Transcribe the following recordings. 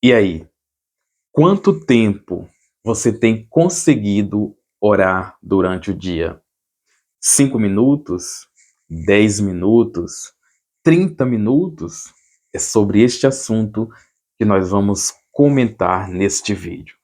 E aí, quanto tempo você tem conseguido orar durante o dia? 5 minutos? 10 minutos? 30 minutos? É sobre este assunto que nós vamos comentar neste vídeo.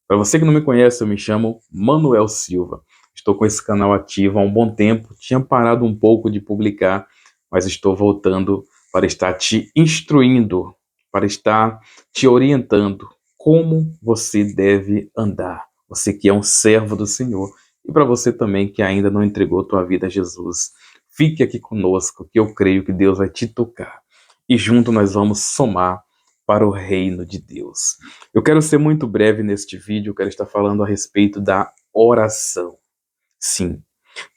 Para você que não me conhece, eu me chamo Manuel Silva. Estou com esse canal ativo há um bom tempo. Tinha parado um pouco de publicar, mas estou voltando para estar te instruindo, para estar te orientando como você deve andar. Você que é um servo do Senhor e para você também que ainda não entregou tua vida a Jesus. Fique aqui conosco que eu creio que Deus vai te tocar. E junto nós vamos somar para o reino de Deus. Eu quero ser muito breve neste vídeo, eu quero estar falando a respeito da oração. Sim,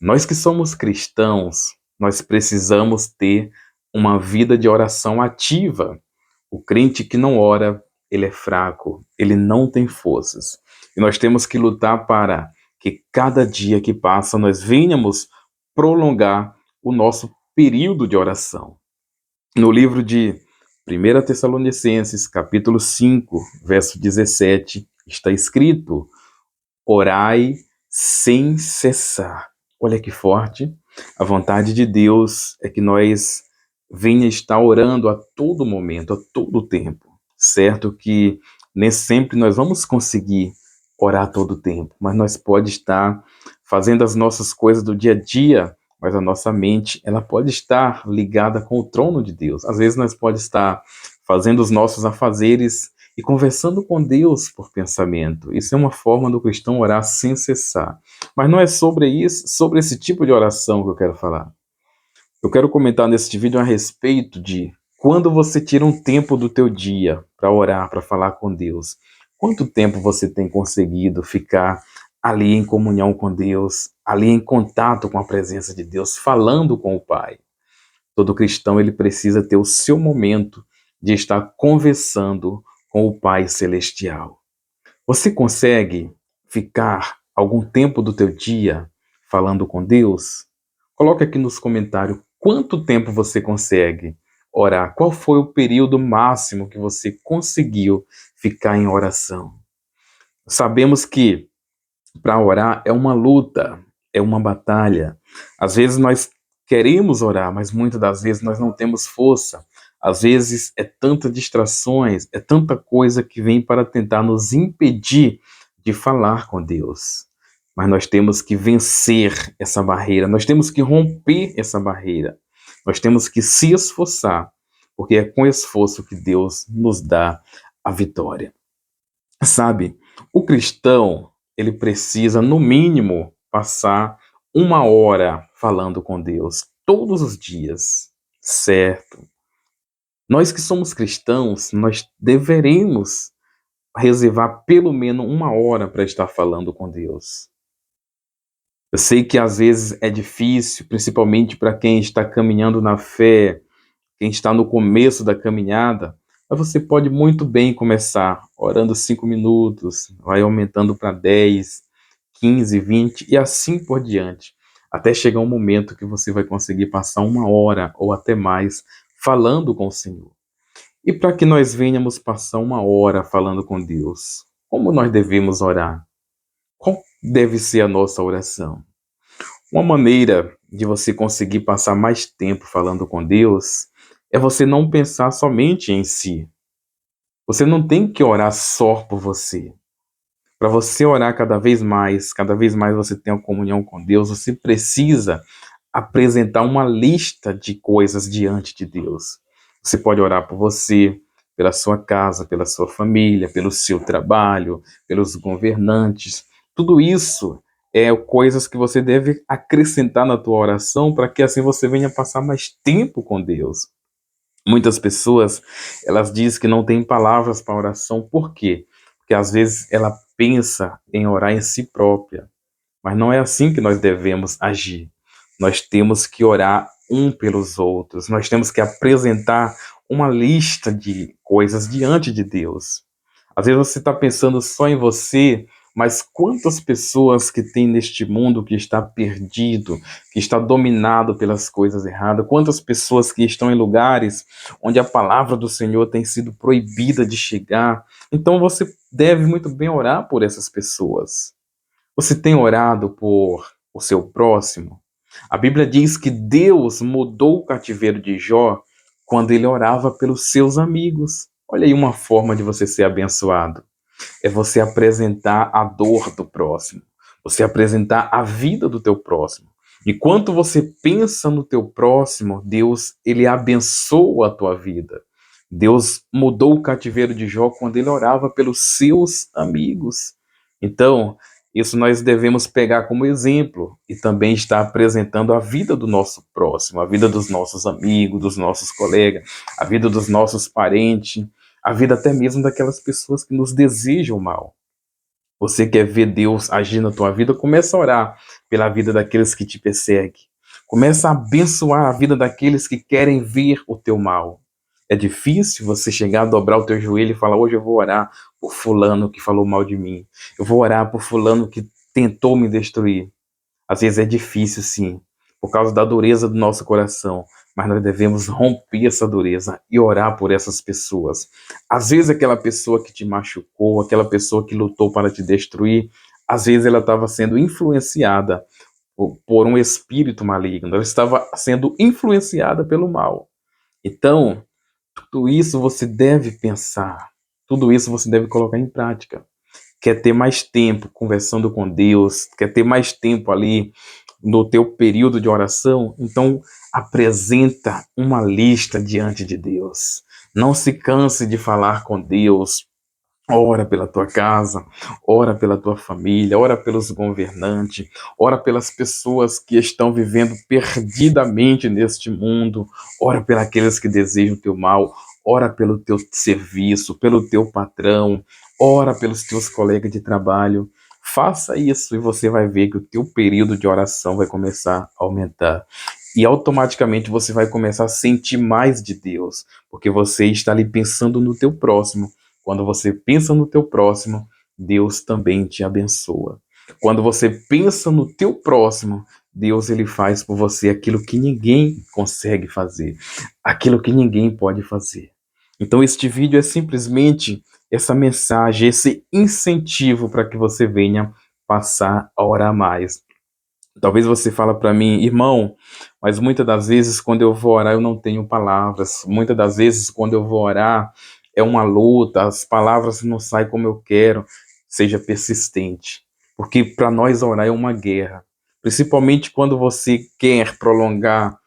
nós que somos cristãos, nós precisamos ter uma vida de oração ativa. O crente que não ora, ele é fraco, ele não tem forças. E nós temos que lutar para que cada dia que passa nós venhamos prolongar o nosso período de oração. No livro de 1 Tessalonicenses, capítulo 5, verso 17, está escrito: orai sem cessar. Olha que forte. A vontade de Deus é que nós venha estar orando a todo momento, a todo tempo. Certo que nem sempre nós vamos conseguir orar a todo tempo, mas nós pode estar fazendo as nossas coisas do dia a dia, mas a nossa mente, ela pode estar ligada com o trono de Deus. Às vezes nós pode estar fazendo os nossos afazeres e conversando com Deus por pensamento. Isso é uma forma do cristão orar sem cessar. Mas não é sobre isso, sobre esse tipo de oração que eu quero falar. Eu quero comentar neste vídeo a respeito de quando você tira um tempo do teu dia para orar, para falar com Deus. Quanto tempo você tem conseguido ficar ali em comunhão com Deus, ali em contato com a presença de Deus, falando com o Pai? Todo cristão ele precisa ter o seu momento de estar conversando com o Pai Celestial. Você consegue ficar algum tempo do teu dia falando com Deus? Coloque aqui nos comentários quanto tempo você consegue orar. Qual foi o período máximo que você conseguiu ficar em oração? Sabemos que para orar é uma luta, é uma batalha. Às vezes nós queremos orar, mas muitas das vezes nós não temos força. Às vezes é tanta distrações, é tanta coisa que vem para tentar nos impedir de falar com Deus. Mas nós temos que vencer essa barreira, nós temos que romper essa barreira. Nós temos que se esforçar, porque é com esforço que Deus nos dá a vitória. Sabe, o cristão, ele precisa, no mínimo, passar 1 hora falando com Deus, todos os dias, certo? Nós que somos cristãos, nós deveremos reservar pelo menos 1 hora para estar falando com Deus. Eu sei que às vezes é difícil, principalmente para quem está caminhando na fé, quem está no começo da caminhada, mas você pode muito bem começar orando 5 minutos, vai aumentando para 10, 15, 20 e assim por diante, até chegar um momento que você vai conseguir passar 1 hora ou até mais falando com o Senhor. E para que nós venhamos passar 1 hora falando com Deus, como nós devemos orar? Qual deve ser a nossa oração? Uma maneira de você conseguir passar mais tempo falando com Deus é você não pensar somente em si. Você não tem que orar só por você. Para você orar cada vez mais você tem uma comunhão com Deus, você precisa apresentar uma lista de coisas diante de Deus. Você pode orar por você, pela sua casa, pela sua família, pelo seu trabalho, pelos governantes. Tudo isso é coisas que você deve acrescentar na tua oração para que assim você venha passar mais tempo com Deus. Muitas pessoas, elas dizem que não têm palavras para oração, por quê? Porque às vezes ela pensa em orar em si própria, mas não é assim que nós devemos agir. Nós temos que orar um pelos outros, nós temos que apresentar uma lista de coisas diante de Deus. Às vezes você está pensando só em você, mas quantas pessoas que tem neste mundo que está perdido, que está dominado pelas coisas erradas, quantas pessoas que estão em lugares onde a palavra do Senhor tem sido proibida de chegar. Então você deve muito bem orar por essas pessoas. Você tem orado por o seu próximo? A Bíblia diz que Deus mudou o cativeiro de Jó quando ele orava pelos seus amigos. Olha aí uma forma de você ser abençoado. É você apresentar a dor do próximo. Você apresentar a vida do teu próximo. Enquanto você pensa no teu próximo, Deus, ele abençoa a tua vida. Deus mudou o cativeiro de Jó quando ele orava pelos seus amigos. Então, isso nós devemos pegar como exemplo e também estar apresentando a vida do nosso próximo, a vida dos nossos amigos, dos nossos colegas, a vida dos nossos parentes, a vida até mesmo daquelas pessoas que nos desejam mal. Você quer ver Deus agir na tua vida? Começa a orar pela vida daqueles que te perseguem. Começa a abençoar a vida daqueles que querem ver o teu mal. É difícil você chegar, dobrar o teu joelho e falar: hoje eu vou orar por fulano que falou mal de mim. Eu vou orar por fulano que tentou me destruir. Às vezes é difícil, sim, por causa da dureza do nosso coração, mas nós devemos romper essa dureza e orar por essas pessoas. Às vezes aquela pessoa que te machucou, aquela pessoa que lutou para te destruir, às vezes ela estava sendo influenciada por um espírito maligno, ela estava sendo influenciada pelo mal. Então, tudo isso você deve pensar, tudo isso você deve colocar em prática. Quer ter mais tempo conversando com Deus, quer ter mais tempo ali no teu período de oração, então apresenta uma lista diante de Deus. Não se canse de falar com Deus. Ora pela tua casa, ora pela tua família, ora pelos governantes, ora pelas pessoas que estão vivendo perdidamente neste mundo, ora pelos que desejam o teu mal, ora pelo teu serviço, pelo teu patrão, ora pelos teus colegas de trabalho. Faça isso e você vai ver que o teu período de oração vai começar a aumentar. E automaticamente você vai começar a sentir mais de Deus, porque você está ali pensando no teu próximo. Quando você pensa no teu próximo, Deus também te abençoa. Quando você pensa no teu próximo, Deus ele faz por você aquilo que ninguém consegue fazer, aquilo que ninguém pode fazer. Então este vídeo é simplesmente essa mensagem, esse incentivo para que você venha passar a orar mais. Talvez você fala para mim: irmão, mas muitas das vezes quando eu vou orar eu não tenho palavras. Muitas das vezes quando eu vou orar é uma luta, as palavras não saem como eu quero. Seja persistente, porque para nós orar é uma guerra. Principalmente quando você quer prolongar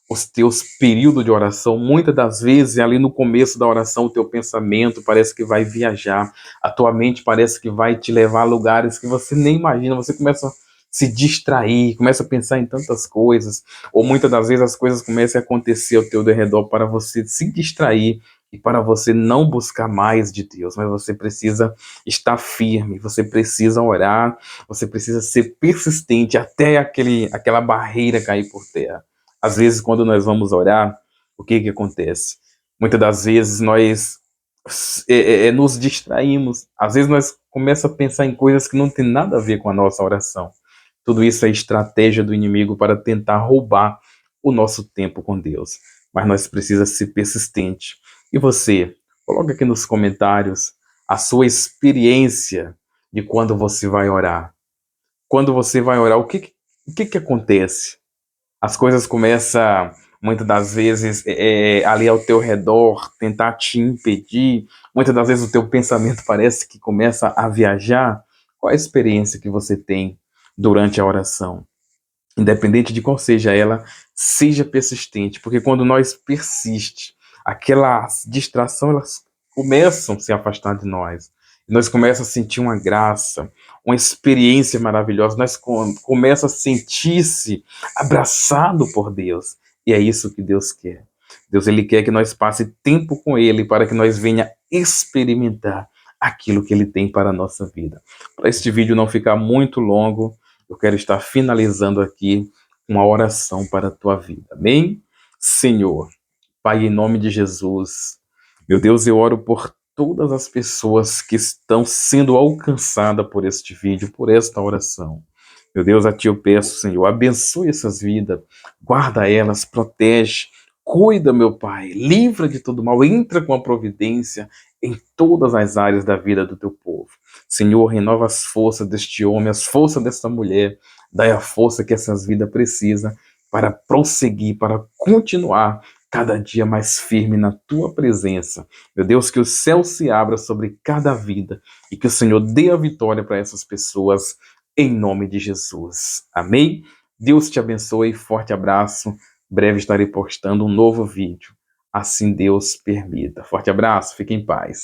os teus períodos de oração, muitas das vezes ali no começo da oração o teu pensamento parece que vai viajar, a tua mente parece que vai te levar a lugares que você nem imagina, você começa a se distrair, começa a pensar em tantas coisas, ou muitas das vezes as coisas começam a acontecer ao teu redor para você se distrair e para você não buscar mais de Deus, mas você precisa estar firme, você precisa orar, você precisa ser persistente até aquela barreira cair por terra. Às vezes, quando nós vamos orar, o que acontece? Muitas das vezes nós nos distraímos. Às vezes nós começamos a pensar em coisas que não tem nada a ver com a nossa oração. Tudo isso é estratégia do inimigo para tentar roubar o nosso tempo com Deus. Mas nós precisamos ser persistentes. E você, coloca aqui nos comentários a sua experiência de quando você vai orar. Quando você vai orar, o que acontece? As coisas começam, muitas das vezes, ali ao teu redor, tentar te impedir. Muitas das vezes o teu pensamento parece que começa a viajar. Qual a experiência que você tem durante a oração? Independente de qual seja ela, seja persistente, porque quando nós persiste, aquelas distrações elas começam a se afastar de nós. Nós começamos a sentir uma graça, uma experiência maravilhosa, nós começamos a sentir-se abraçado por Deus. E é isso que Deus quer. Deus ele quer que nós passe tempo com Ele para que nós venha experimentar aquilo que Ele tem para a nossa vida. Para este vídeo não ficar muito longo, eu quero estar finalizando aqui uma oração para a tua vida. Amém? Senhor, Pai, em nome de Jesus, meu Deus, eu oro por todas as pessoas que estão sendo alcançadas por este vídeo, por esta oração. Meu Deus, a Ti eu peço, Senhor, abençoe essas vidas, guarda elas, protege, cuida, meu Pai, livra de todo mal, entra com a providência em todas as áreas da vida do Teu povo. Senhor, renova as forças deste homem, as forças desta mulher, dai a força que essas vidas precisam para prosseguir, para continuar cada dia mais firme na Tua presença. Meu Deus, que o céu se abra sobre cada vida e que o Senhor dê a vitória para essas pessoas, em nome de Jesus. Amém? Deus te abençoe, forte abraço. Breve estarei postando um novo vídeo. Assim Deus permita. Forte abraço, fique em paz.